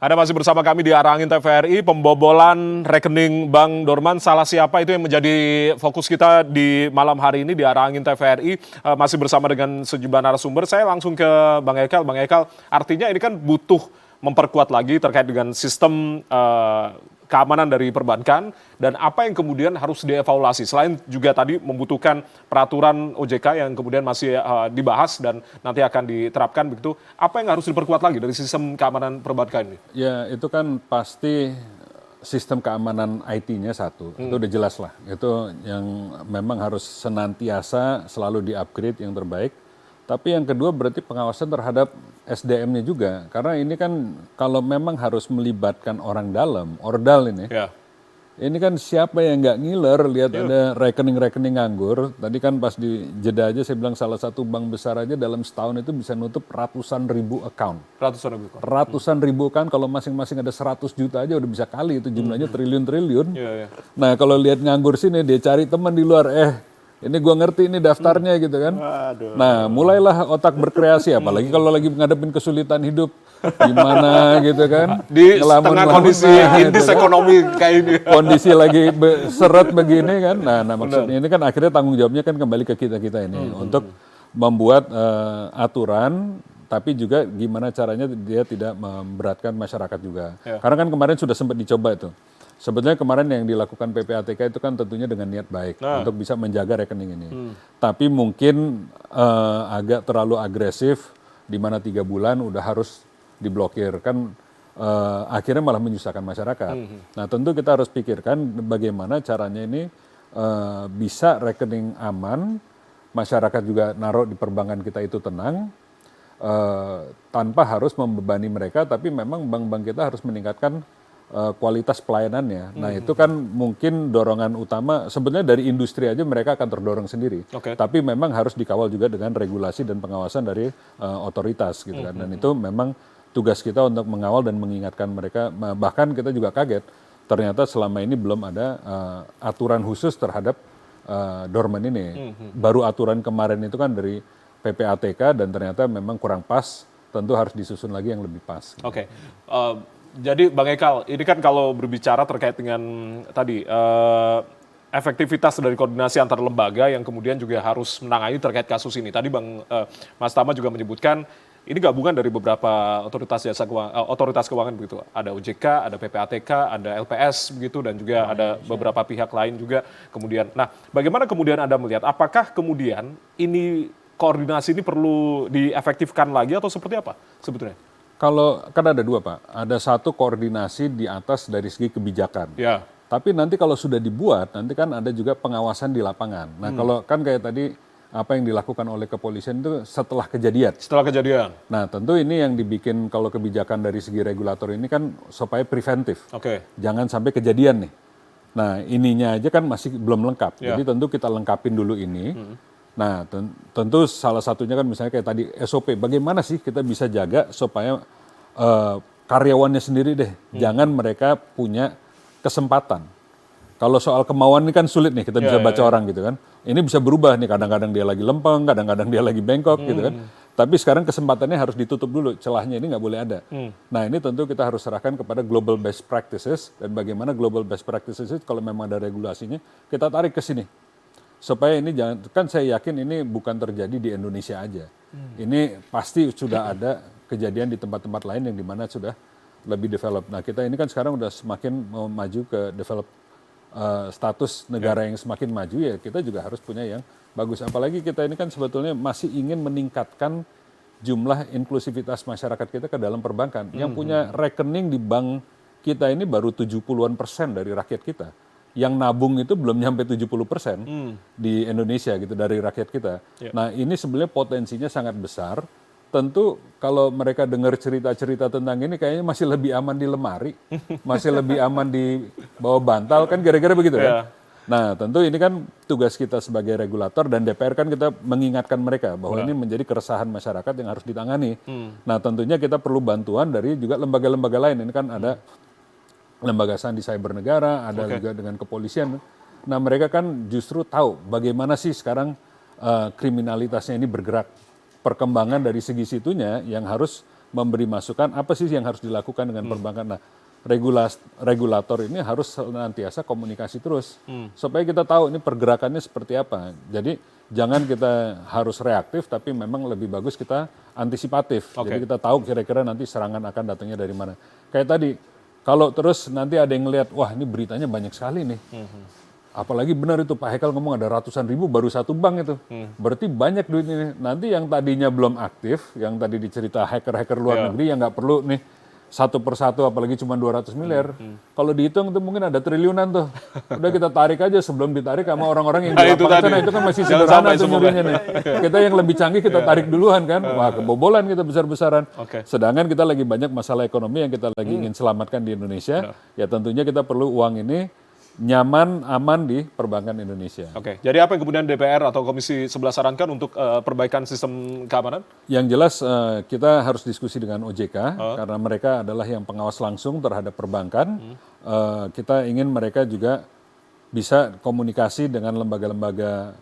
Anda masih bersama kami di Arah Angin TVRI, pembobolan rekening Bank Dorman, salah siapa itu yang menjadi fokus kita di malam hari ini di Arah Angin TVRI, masih bersama dengan sejumlah narasumber. Saya langsung ke Bang Ekal. Bang Ekal, artinya ini kan butuh memperkuat lagi terkait dengan sistem keamanan dari perbankan dan apa yang kemudian harus dievaluasi. Selain juga tadi membutuhkan peraturan OJK yang kemudian masih dibahas dan nanti akan diterapkan begitu, apa yang harus diperkuat lagi dari sistem keamanan perbankan ini? Ya itu kan pasti sistem keamanan IT-nya satu, itu udah jelas lah. Itu yang memang harus senantiasa selalu di-upgrade yang terbaik. Tapi yang kedua berarti pengawasan terhadap SDM-nya juga. Karena ini kan kalau memang harus melibatkan orang dalam, ordal ini. Ya. Ini kan siapa yang nggak ngiler lihat ada rekening-rekening nganggur. Tadi kan pas di jeda aja saya bilang salah satu bank besar aja dalam setahun itu bisa nutup ratusan ribu account. Ratusan ribu. Ratusan ribu kan kalau masing-masing ada 100 juta aja udah bisa kali itu jumlahnya triliun-triliun. Iya, iya. Nah kalau lihat nganggur sini dia cari teman di luar, ini gua ngerti ini daftarnya gitu kan. Waduh. Nah mulailah otak berkreasi apalagi kalau lagi ngadepin kesulitan hidup gimana gitu kan. Di Ngelamun tengah ngelamun, kondisi indis gitu kan. ekonomi kayak ini. Kondisi lagi seret begini kan. Nah maksudnya ini kan akhirnya tanggung jawabnya kan kembali ke kita-kita ini untuk membuat aturan tapi juga gimana caranya dia tidak memberatkan masyarakat juga. Karena kan kemarin sudah sempat dicoba itu. Sebetulnya kemarin yang dilakukan PPATK itu kan tentunya dengan niat baik untuk bisa menjaga rekening ini. Tapi mungkin agak terlalu agresif di mana 3 bulan udah harus diblokir kan akhirnya malah menyusahkan masyarakat. Nah tentu kita harus pikirkan bagaimana caranya ini bisa rekening aman, masyarakat juga naruh di perbankan kita itu tenang tanpa harus membebani mereka, tapi memang bank-bank kita harus meningkatkan kualitas pelayanannya. Nah itu kan mungkin dorongan utama sebenarnya dari industri aja mereka akan terdorong sendiri. Tapi memang harus dikawal juga dengan regulasi dan pengawasan dari otoritas gitu kan. Dan itu memang tugas kita untuk mengawal dan mengingatkan mereka. Bahkan kita juga kaget ternyata selama ini belum ada aturan khusus terhadap Dorman ini. Baru aturan kemarin itu kan dari PPATK dan ternyata memang kurang pas. Tentu harus disusun lagi yang lebih pas. Oke. Jadi Bang Ekal, ini kan kalau berbicara terkait dengan tadi efektivitas dari koordinasi antar lembaga yang kemudian juga harus menangani terkait kasus ini. Tadi Mas Tama juga menyebutkan ini gabungan dari beberapa otoritas otoritas keuangan begitu. Ada OJK, ada PPATK, ada LPS begitu dan juga ada beberapa pihak lain juga kemudian. Nah, bagaimana kemudian Anda melihat apakah kemudian ini koordinasi ini perlu diefektifkan lagi atau seperti apa sebetulnya? Kalau kan ada 2 Pak, ada satu koordinasi di atas dari segi kebijakan. Ya. Tapi nanti kalau sudah dibuat, nanti kan ada juga pengawasan di lapangan. Nah kalau kan kayak tadi apa yang dilakukan oleh kepolisian itu setelah kejadian. Setelah kejadian. Nah tentu ini yang dibikin kalau kebijakan dari segi regulator ini kan supaya preventif. Jangan sampai kejadian nih. Nah ininya aja kan masih belum lengkap. Jadi tentu kita lengkapin dulu ini. Nah tentu salah satunya kan misalnya kayak tadi SOP, bagaimana sih kita bisa jaga supaya karyawannya sendiri deh, jangan mereka punya kesempatan. Kalau soal kemauan ini kan sulit nih, kita bisa baca orang gitu kan. Ini bisa berubah nih, kadang-kadang dia lagi lempeng, kadang-kadang dia lagi bengkok gitu kan. Tapi sekarang kesempatannya harus ditutup dulu, celahnya ini nggak boleh ada. Nah ini tentu kita harus serahkan kepada global best practices, dan bagaimana global best practices itu kalau memang ada regulasinya, kita tarik ke sini. Supaya ini jangan, kan saya yakin ini bukan terjadi di Indonesia aja. Ini pasti sudah ada kejadian di tempat-tempat lain yang dimana sudah lebih develop. Nah kita ini kan sekarang udah semakin mau maju ke develop status negara yang semakin maju ya kita juga harus punya yang bagus. Apalagi kita ini kan sebetulnya masih ingin meningkatkan jumlah inklusivitas masyarakat kita ke dalam perbankan. Yang punya rekening di bank kita ini baru 70-an% dari rakyat kita. Yang nabung itu belum nyampe 70% di Indonesia gitu dari rakyat kita. Nah ini sebenarnya potensinya sangat besar. Tentu kalau mereka dengar cerita-cerita tentang ini kayaknya masih lebih aman di lemari, masih lebih aman di bawah bantal kan kira-kira begitu kan. Nah tentu ini kan tugas kita sebagai regulator dan DPR kan kita mengingatkan mereka bahwa ini menjadi keresahan masyarakat yang harus ditangani. Nah tentunya kita perlu bantuan dari juga lembaga-lembaga lain. Ini kan ada lembaga sandi cyber negara, ada juga dengan kepolisian. Nah mereka kan justru tahu bagaimana sih sekarang kriminalitasnya ini bergerak. Perkembangan dari segi situnya yang harus memberi masukan apa sih yang harus dilakukan dengan perbankan. Nah, regulator ini harus senantiasa komunikasi terus supaya kita tahu ini pergerakannya seperti apa. Jadi jangan kita harus reaktif, tapi memang lebih bagus kita antisipatif. Jadi kita tahu kira-kira nanti serangan akan datangnya dari mana. Kayak tadi, kalau terus nanti ada yang ngelihat, wah ini beritanya banyak sekali nih. Apalagi benar itu Pak Haikal ngomong ada ratusan ribu baru satu bank itu. Berarti banyak duit ini. Nanti yang tadinya belum aktif, yang tadi dicerita hacker-hacker luar negeri yang nggak perlu nih satu persatu apalagi cuma 200 miliar. Kalau dihitung itu mungkin ada triliunan tuh. Udah kita tarik aja sebelum ditarik sama orang-orang yang di lapangan sana. Itu kan masih sederhana tuh nyurinya nih. Kita yang lebih canggih kita tarik duluan kan. Wah kebobolan kita besar-besaran. Sedangkan kita lagi banyak masalah ekonomi yang kita lagi ingin selamatkan di Indonesia. Ya tentunya kita perlu uang ini nyaman, aman di perbankan Indonesia. Jadi apa yang kemudian DPR atau Komisi 11 sarankan untuk perbaikan sistem keamanan? Yang jelas kita harus diskusi dengan OJK karena mereka adalah yang pengawas langsung terhadap perbankan. Kita ingin mereka juga bisa komunikasi dengan lembaga-lembaga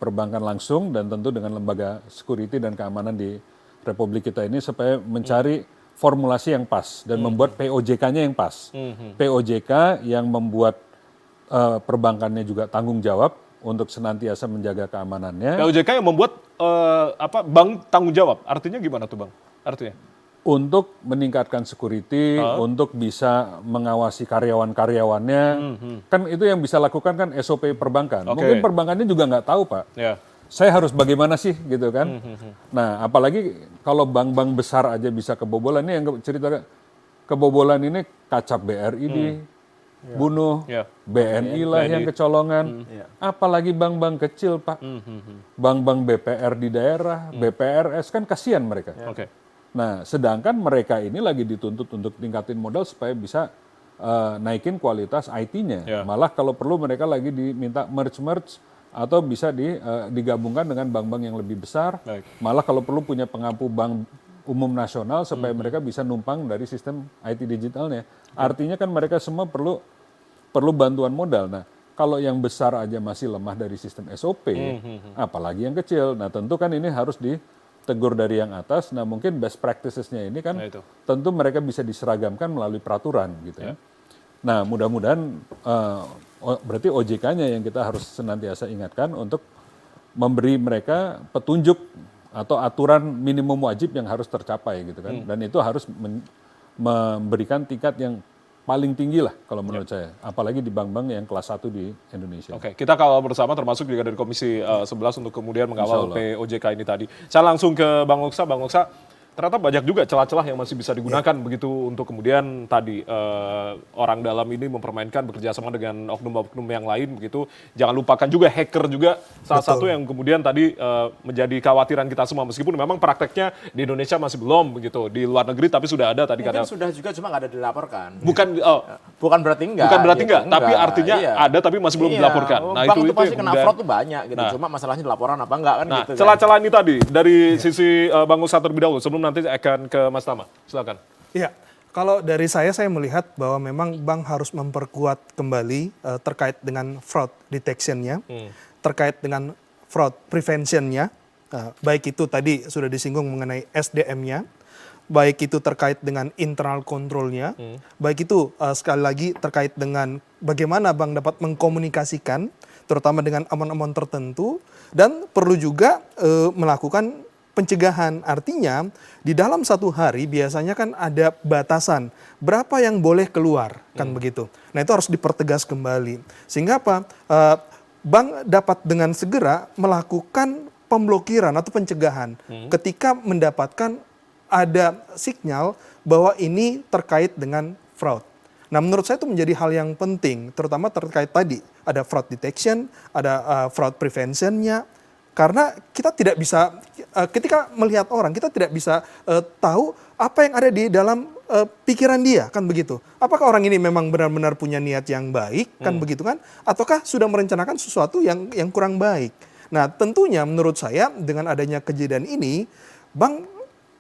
perbankan langsung dan tentu dengan lembaga security dan keamanan di Republik kita ini supaya mencari formulasi yang pas dan membuat POJK-nya yang pas. POJK yang membuat perbankannya juga tanggung jawab untuk senantiasa menjaga keamanannya. POJK yang membuat bank tanggung jawab, artinya gimana tuh Bang? Artinya? Untuk meningkatkan security, untuk bisa mengawasi karyawan-karyawannya, kan itu yang bisa lakukan kan SOP perbankan. Mungkin perbankannya juga nggak tahu Pak. Saya harus bagaimana sih gitu kan? Nah apalagi kalau bank-bank besar aja bisa kebobolan, ini yang cerita kebobolan ini Kacap BRI bunuh, BNI lah yang kecolongan, apalagi bank-bank kecil Pak, bank-bank BPR di daerah, BPRS kan kasihan mereka. Nah sedangkan mereka ini lagi dituntut untuk tingkatin modal supaya bisa naikin kualitas IT-nya, malah kalau perlu mereka lagi diminta merge atau bisa digabungkan dengan bank-bank yang lebih besar, malah kalau perlu punya pengampu bank umum nasional supaya mereka bisa numpang dari sistem IT digitalnya. Artinya kan mereka semua perlu bantuan modal. Nah, kalau yang besar aja masih lemah dari sistem SOP, apalagi yang kecil. Nah, tentu kan ini harus ditegur dari yang atas. Nah, mungkin best practices-nya ini kan tentu mereka bisa diseragamkan melalui peraturan gitu ya. Nah, mudah-mudahan berarti OJK-nya yang kita harus senantiasa ingatkan untuk memberi mereka petunjuk atau aturan minimum wajib yang harus tercapai gitu kan. Dan itu harus memberikan tingkat yang paling tinggi lah kalau menurut saya. Apalagi di bank-bank yang kelas 1 di Indonesia. Kita kawal bersama termasuk juga dari Komisi 11 untuk kemudian mengawal POJK ini tadi. Saya langsung ke Bang Oksa. Bang Oksa, ternyata banyak juga celah-celah yang masih bisa digunakan begitu untuk kemudian tadi orang dalam ini mempermainkan bekerja sama dengan oknum-oknum yang lain begitu. Jangan lupakan juga hacker juga salah satu yang kemudian tadi menjadi kekhawatiran kita semua meskipun memang prakteknya di Indonesia masih belum begitu. Di luar negeri tapi sudah ada tadi kata sudah juga cuma nggak ada dilaporkan. Bukan berarti enggak. Bukan berarti enggak, tapi artinya ada tapi masih belum dilaporkan. Nah, itu pasti kena fraud tuh banyak gitu. Cuma masalahnya laporan apa enggak kan gitu. Celah-celah ini tadi dari sisi Bang Oksa terlebih dahulu sebelum nanti akan ke Mas Tama. Silakan. Iya, kalau dari saya melihat bahwa memang bank harus memperkuat kembali terkait dengan fraud detection-nya, terkait dengan fraud prevention-nya, baik itu tadi sudah disinggung mengenai SDM-nya, baik itu terkait dengan internal control-nya, baik itu sekali lagi terkait dengan bagaimana bank dapat mengkomunikasikan, terutama dengan amount-amount tertentu, dan perlu juga melakukan pencegahan. Artinya di dalam satu hari biasanya kan ada batasan berapa yang boleh keluar kan begitu. Nah itu harus dipertegas kembali sehingga apa bank dapat dengan segera melakukan pemblokiran atau pencegahan ketika mendapatkan ada sinyal bahwa ini terkait dengan fraud. Nah menurut saya itu menjadi hal yang penting terutama terkait tadi ada fraud detection, ada fraud prevention-nya. Karena kita tidak bisa, ketika melihat orang, kita tidak bisa tahu apa yang ada di dalam pikiran dia, kan begitu. Apakah orang ini memang benar-benar punya niat yang baik, kan begitu kan? Ataukah sudah merencanakan sesuatu yang kurang baik? Nah tentunya menurut saya dengan adanya kejadian ini, bank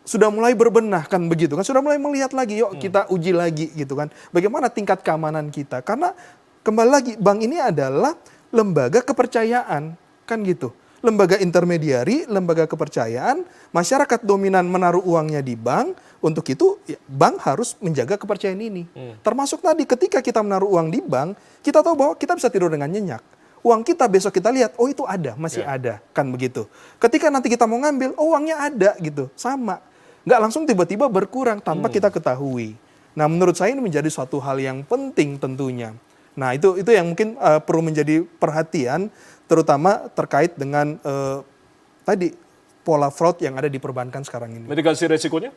sudah mulai berbenah, kan begitu kan? Sudah mulai melihat lagi, yuk kita uji lagi gitu kan. Bagaimana tingkat keamanan kita? Karena kembali lagi, bank ini adalah lembaga kepercayaan, kan gitu. Lembaga intermediari, lembaga kepercayaan, masyarakat dominan menaruh uangnya di bank, Untuk itu bank harus menjaga kepercayaan ini. Termasuk tadi ketika kita menaruh uang di bank, kita tahu bahwa kita bisa tidur dengan nyenyak. Uang kita besok kita lihat, oh itu ada, masih ada, kan begitu. Ketika nanti kita mau ngambil, oh uangnya ada gitu, sama. Nggak langsung tiba-tiba berkurang tanpa kita ketahui. Nah menurut saya ini menjadi suatu hal yang penting tentunya. Nah itu yang mungkin perlu menjadi perhatian, terutama terkait dengan tadi pola fraud yang ada di perbankan sekarang ini. Mitigasi resikonya?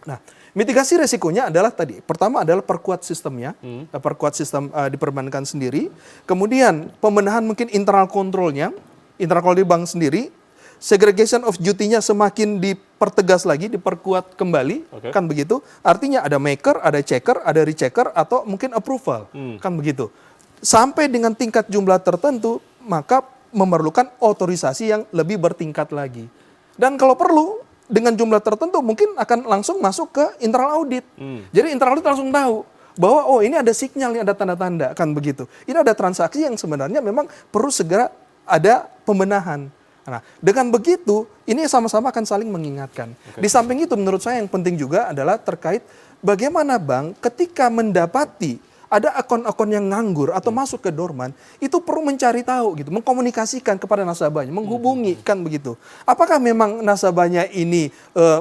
Nah, mitigasi resikonya adalah tadi, pertama adalah perkuat sistemnya, perkuat sistem di perbankan sendiri, kemudian pembenahan mungkin internal kontrolnya, internal kontrol di bank sendiri, segregation of duty-nya semakin dipertegas lagi, diperkuat kembali, kan begitu. Artinya ada maker, ada checker, ada rechecker, atau mungkin approval, kan begitu. Sampai dengan tingkat jumlah tertentu, maka memerlukan otorisasi yang lebih bertingkat lagi. Dan kalau perlu, dengan jumlah tertentu mungkin akan langsung masuk ke internal audit. Jadi internal audit langsung tahu bahwa oh ini ada sinyal, ini ada tanda-tanda, kan begitu. Ini ada transaksi yang sebenarnya memang perlu segera ada pembenahan. Nah, dengan begitu ini sama-sama akan saling mengingatkan. Di samping itu menurut saya yang penting juga adalah terkait bagaimana bank ketika mendapati ada akun-akun yang nganggur atau masuk ke dorman, itu perlu mencari tahu gitu, mengkomunikasikan kepada nasabahnya, menghubungi, kan begitu. Apakah memang nasabahnya ini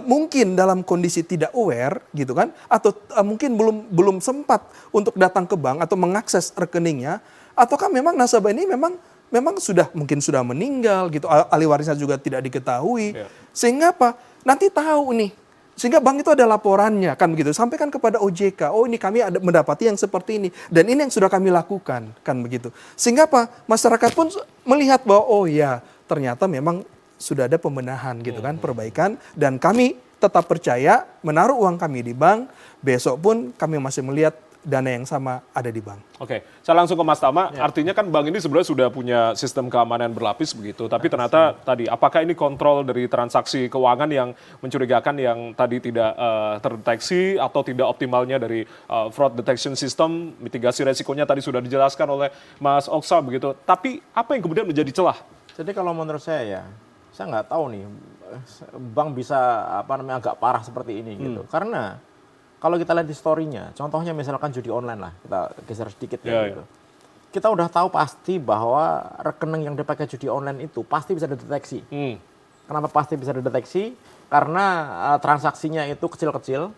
mungkin dalam kondisi tidak aware gitu kan, atau mungkin belum sempat untuk datang ke bank atau mengakses rekeningnya, ataukah memang nasabah ini memang mungkin sudah meninggal gitu, ahli warisnya juga tidak diketahui, sehingga apa? Nanti tahu nih. Sehingga bank itu ada laporannya, kan begitu. Sampaikan kepada OJK, oh ini kami ada mendapati yang seperti ini. Dan ini yang sudah kami lakukan, kan begitu. Sehingga apa? Masyarakat pun melihat bahwa, oh ya ternyata memang sudah ada pembenahan gitu kan, perbaikan. Dan kami tetap percaya menaruh uang kami di bank, besok pun kami masih melihat dana yang sama ada di bank. Oke, saya langsung ke Mas Tama. Artinya kan bank ini sebenarnya sudah punya sistem keamanan berlapis begitu. Tapi ternyata tadi, apakah ini kontrol dari transaksi keuangan yang mencurigakan yang tadi tidak terdeteksi atau tidak optimalnya dari fraud detection system, mitigasi resikonya tadi sudah dijelaskan oleh Mas Oksa begitu. Tapi apa yang kemudian menjadi celah? Jadi kalau menurut saya nggak tahu nih, bank bisa agak parah seperti ini gitu. Karena kalau kita lihat historinya, contohnya misalkan judi online lah, kita geser sedikit gitu. Kita udah tahu pasti bahwa rekening yang dipakai judi online itu pasti bisa dideteksi. Kenapa pasti bisa dideteksi? Karena transaksinya itu kecil-kecil,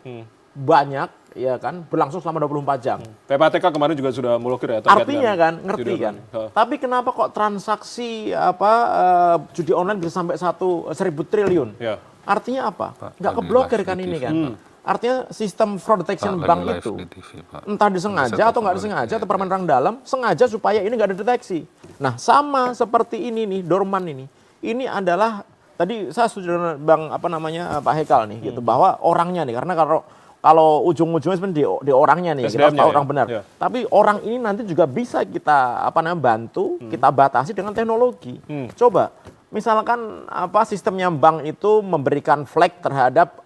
banyak, ya kan, berlangsung selama 24 jam. PPATK kemarin juga sudah melokir ya. Artinya kan, ngerti kan. Tapi kenapa kok transaksi judi online bisa sampai 1.000 triliun? Artinya apa? Nggak keblokir kan ini kan. Artinya sistem fraud detection bank itu entah disengaja atau nggak disengaja atau permainan orang dalam sengaja supaya ini nggak dideteksi. Nah sama seperti ini nih dorman ini adalah tadi saya setuju dengan Bang Pak Hekal nih gitu bahwa orangnya nih karena kalau ujung-ujungnya sebenarnya di orangnya nih kita tahu orang benar. Tapi orang ini nanti juga bisa kita bantu kita batasi dengan teknologi. Coba. Misalkan sistemnya bank itu memberikan flag terhadap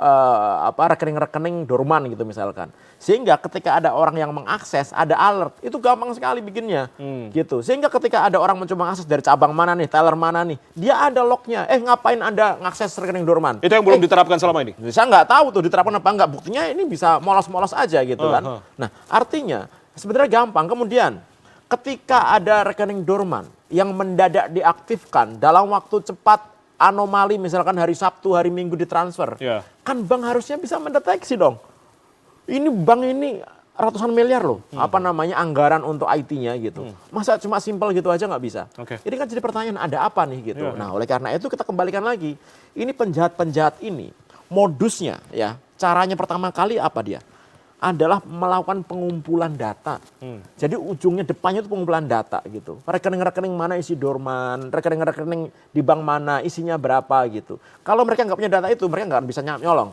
rekening-rekening dorman gitu misalkan. Sehingga ketika ada orang yang mengakses ada alert, itu gampang sekali bikinnya. Gitu. Sehingga ketika ada orang mencoba mengakses dari cabang mana nih, teller mana nih, dia ada lognya. Ngapain Anda ngakses rekening dorman? Itu yang belum diterapkan selama ini. Saya nggak tahu tuh diterapkan apa enggak. Buktinya ini bisa molos-molos aja gitu kan. Nah, artinya sebenarnya gampang. Kemudian ketika ada rekening dorman yang mendadak diaktifkan dalam waktu cepat anomali misalkan hari Sabtu, hari Minggu ditransfer. Kan bank harusnya bisa mendeteksi dong. Ini bank ini ratusan miliar loh, anggaran untuk IT-nya gitu. Masa cuma simpel gitu aja nggak bisa? Ini kan jadi pertanyaan ada apa nih gitu. Nah oleh karena itu kita kembalikan lagi. Ini penjahat-penjahat ini modusnya ya, caranya pertama kali apa dia? Adalah melakukan pengumpulan data. Jadi ujungnya depannya itu pengumpulan data gitu. Rekening-rekening mana isi dorman, rekening-rekening di bank mana isinya berapa gitu. Kalau mereka nggak punya data itu, mereka nggak bisa nyolong.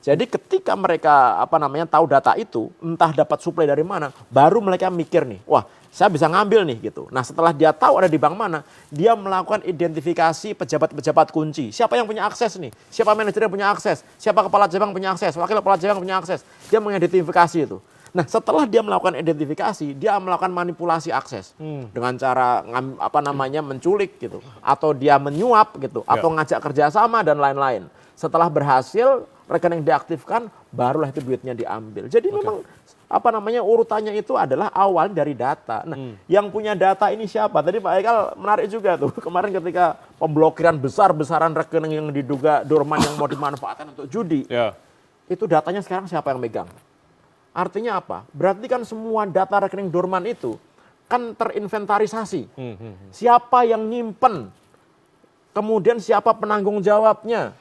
Jadi ketika mereka tahu data itu, entah dapat suplai dari mana, baru mereka mikir nih, wah saya bisa ngambil nih gitu. Nah setelah dia tahu ada di bank mana, dia melakukan identifikasi pejabat-pejabat kunci. Siapa yang punya akses nih? Siapa manajer yang punya akses? Siapa kepala cabang punya akses? Wakil kepala cabang punya akses? Dia mengidentifikasi itu. Nah setelah dia melakukan identifikasi, dia melakukan manipulasi akses. Dengan cara menculik gitu. Atau dia menyuap gitu. Atau ngajak kerjasama dan lain-lain. Setelah berhasil, rekening diaktifkan, barulah itu duitnya diambil. Jadi memang urutannya itu adalah awal dari data. Nah, yang punya data ini siapa? Tadi Pak Ekal menarik juga tuh. Kemarin ketika pemblokiran besar-besaran rekening yang diduga dorman yang mau dimanfaatkan untuk judi. Itu datanya sekarang siapa yang megang? Artinya apa? Berarti kan semua data rekening dorman itu kan terinventarisasi. Siapa yang nyimpen? Kemudian siapa penanggung jawabnya?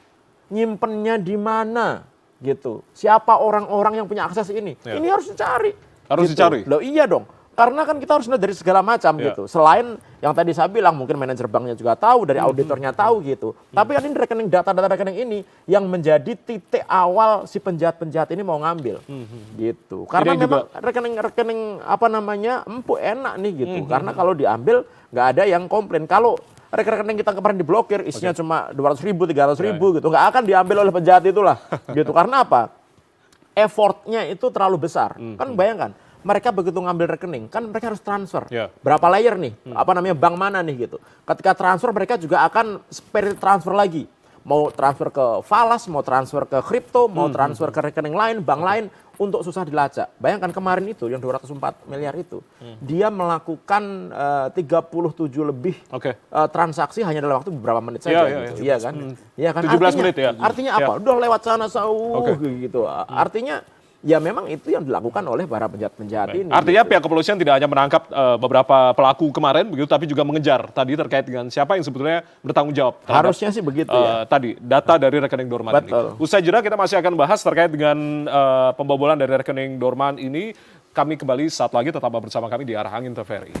Nyimpennya di mana? Gitu. Siapa orang-orang yang punya akses ini? Ini harus dicari. Harus gitu. dicari? Loh iya dong. Karena kan kita harus lihat dari segala macam gitu. Selain yang tadi saya bilang, mungkin manajer banknya juga tahu, dari auditornya tahu gitu. Tapi kan ini rekening data-data rekening ini yang menjadi titik awal si penjahat-penjahat ini mau ngambil. Gitu. Karena memang rekening-rekening empuk enak nih gitu. Karena kalau diambil nggak ada yang komplain. Kalau rekening kita kemarin diblokir, isinya cuma 200.000, 300.000 gitu. Nggak akan diambil oleh penjahat itulah. Gitu. Karena apa? Effortnya itu terlalu besar. Kan bayangkan. Mereka begitu ngambil rekening, kan mereka harus transfer. Berapa layer nih, bank mana nih gitu. Ketika transfer mereka juga akan spirit transfer lagi. Mau transfer ke falas, mau transfer ke kripto, mau transfer ke rekening lain, bank lain, untuk susah dilacak. Bayangkan kemarin itu, yang 204 miliar itu, dia melakukan 37 lebih transaksi hanya dalam waktu beberapa menit saja. Iya kan? 17 menit ya. Artinya apa? Udah lewat sana gitu. Artinya ya memang itu yang dilakukan oleh para penjahat-penjahat ini. Artinya pihak kepolisian tidak hanya menangkap beberapa pelaku kemarin begitu, tapi juga mengejar tadi terkait dengan siapa yang sebetulnya bertanggung jawab. Harusnya sih begitu ya. Tadi data dari rekening dorman ini. Usai jeda kita masih akan bahas terkait dengan pembobolan dari rekening dorman ini. Kami kembali saat lagi, tetap bersama kami di Arah Angin TVRI.